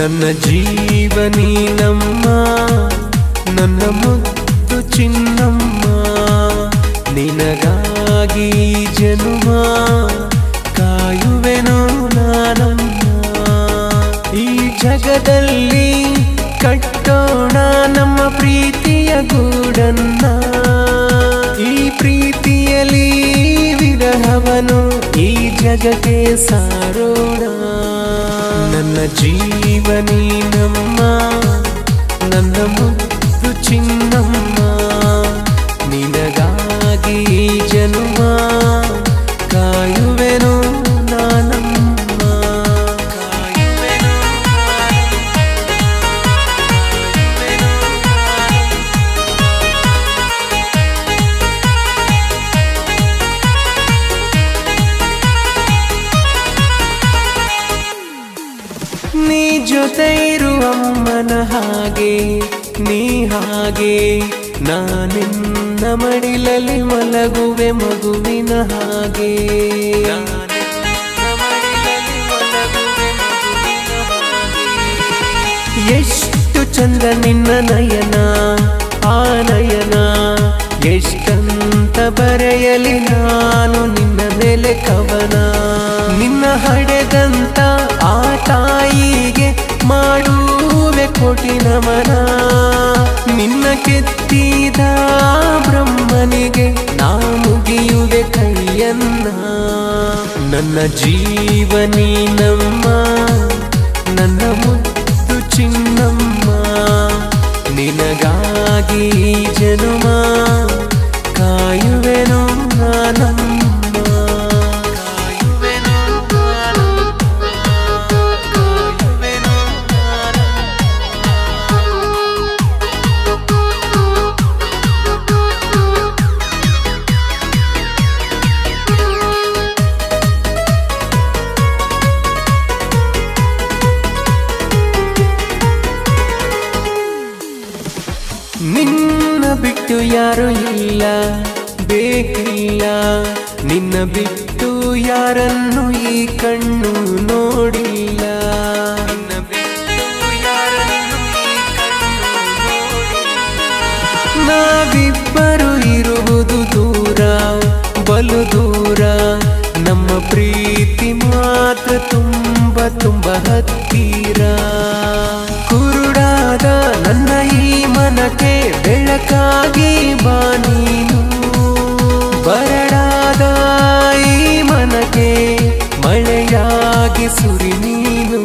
ನನ್ನ ಜೀವ ನೀನಮ್ಮ, ನನ್ನ ಮುದ್ದು ಚಿನ್ನಮ್ಮ, ನಿನಗಾಗಿ ಜನುಮ ಕಾಯುವೆನು ನಾನಮ್ಮ. ಈ ಜಗದಲ್ಲಿ ಕಟ್ಟೋಣ ನಮ್ಮ ಪ್ರೀತಿಯ ಗೂಡನ್ನ, ಈ ಪ್ರೀತಿಯಲ್ಲಿ ವಿರಹವನು ಈ ಜಗಕ್ಕೆ ಸಾರೋಣ. ನನ್ನ ಜೀವ ನೀನಮ್ಮ, ನನ್ನ ಮುದ್ದು ಚಿನ್ನಮ್ಮ, ನಿನಗಾಗಿ ಜನುಮ ಕಾಯುವೆನು ನಾನಮ್ಮ. ನೀ ಜೊತೆ ಇರುವ ಅಮ್ಮನ ಹಾಗೆ, ನೀ ಹಾಗೆ ನಾನಿನ್ನ ಮಡಿಲಲ್ಲಿ ಮಲಗುವೆ ಮಗುವಿನ ಹಾಗೆ. ಎಷ್ಟು ಚಂದ ನಿನ್ನ ನಯನ, ಆ ನಯನ ಎಷ್ಟಂತ ಬರೆಯಲಿ ನಾನು ನಿನ್ನ ಮೇಲೆ ಕವನ. ನಿನ್ನ ಹಡೆದಂತ ಆ ತಾಯಿಗೆ ಮಾಡುವೆ ಕೋಟಿ ನಮನ, ನಿನ್ನ ಕೆತ್ತಿದ ಬ್ರಹ್ಮನಿಗೆ ನಾ ಮುಗಿಯುವೆ ಕೈಯನ್ನ. ನನ್ನ ಜೀವ ನೀನಮ್ಮ, ನನ್ನ ಮುದ್ದು ಚಿನ್ನಮ್ಮ, ನಿನಗಾಗಿ ಜನುಮ ಕಾಯುವೆನು ನಾನಮ್ಮ. ನಿನ್ನ ಬಿಟ್ಟು ಯಾರು ಇಲ್ಲ ಬೇಕಿಲ್ಲ, ನಿನ್ನ ಬಿಟ್ಟು ಯಾರನ್ನು ಈ ಕಣ್ಣು ನೋಡಿಲ್ಲ. ನಿನ್ನ ಬಿಟ್ಟು ಯಾರನ್ನು ಈ ಕಣ್ಣು ನೋಡಿಲ್ಲ. ನಾವಿಬ್ಬರು ಇರುವುದು ದೂರ, ಬಲು ದೂರ, ನಮ್ಮ ಪ್ರೀತಿ ಮಾತ್ರ ತುಂಬ ತುಂಬ ಹತ್ತಿರ. ಕುರುಡಾದ ನನ್ನ ಈ ಮನಕ್ಕೆ ಬೆಳಕಾಗಿ ಬಾ ನೀನು, ಬರಡಾದ ಈ ಮನಕ್ಕೆ ಮಳೆಯಾಗಿ ಸುರಿ ನೀನು.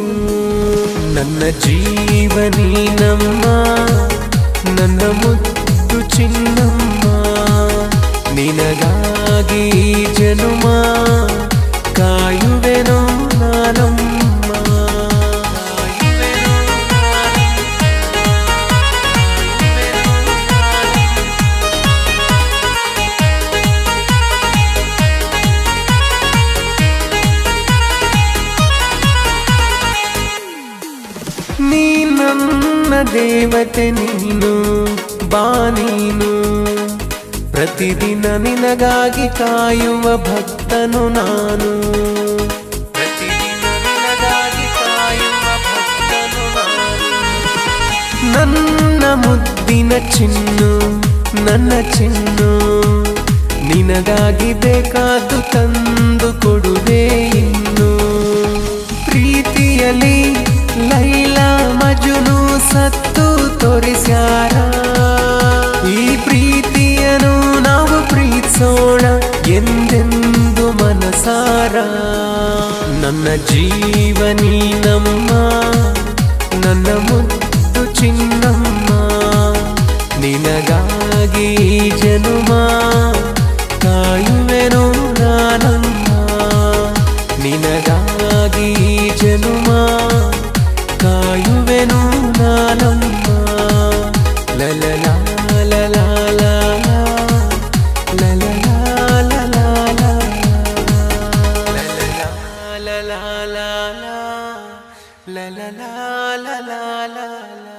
ನನ್ನ ಜೀವ ನೀನಮ್ಮ, ನನ್ನ ಮುದ್ದು ಚಿನ್ನಮ್ಮ, ನಿನಗಾಗಿ ಜನುಮ ಕಾಯುವೆನು ನಾನಮ್ಮ. ನೀ ನನ್ನ ದೇವತೆ ನೀನು, ಬಾ ನೀನು, ಪ್ರತಿದಿನ ನಿನಗಾಗಿ ಕಾಯುವ ಭಕ್ತನು ನಾನು. ಪ್ರತಿದಿನ ನಿನಗಾಗಿ ಕಾಯುವ ಭಕ್ತನು ನಾನು. ನನ್ನ ಮುದ್ದಿನ ಚಿನ್ನು, ನನ್ನ ಚಿನ್ನು, ನಿನಗಾಗಿ ಬೇಕಾದ್ದು ತಂದು ಕೊಡುವೆ ಇನ್ನು. ಪ್ರೀತಿಯಲ್ಲಿ ಲೈಲಾ ಮಜ್ನು ಸತ್ತು ತೋರಿಸ್ಯಾರ, ಈ ಪ್ರೀತಿಯನ್ನು ನಾವು ಪ್ರೀತಿಸೋಣ ಎಂದೆಂದು ಮನಸಾರ. ನನ್ನ ಜೀವ ನೀನಮ್ಮ, ನನ್ನ ಮುದ್ದು ಚಿನ್ನಮ್ಮ, ನಿನಗಾಗಿ ಜನುಮ ಕಾಯುವೆನು ನಾನಮ್ಮ. ನಿನಗಾಗಿ ಜನುಮ ಕಾಯುವೆನು ನಾನಮ್ಮ. ಲಲಲಾ ಲಲಲಾ ಲಲಲಾ ಲಲಲಾ ಲಲಲಾ ಲಲಲಾ ಲಲಲಾ ಲಲಲಾ.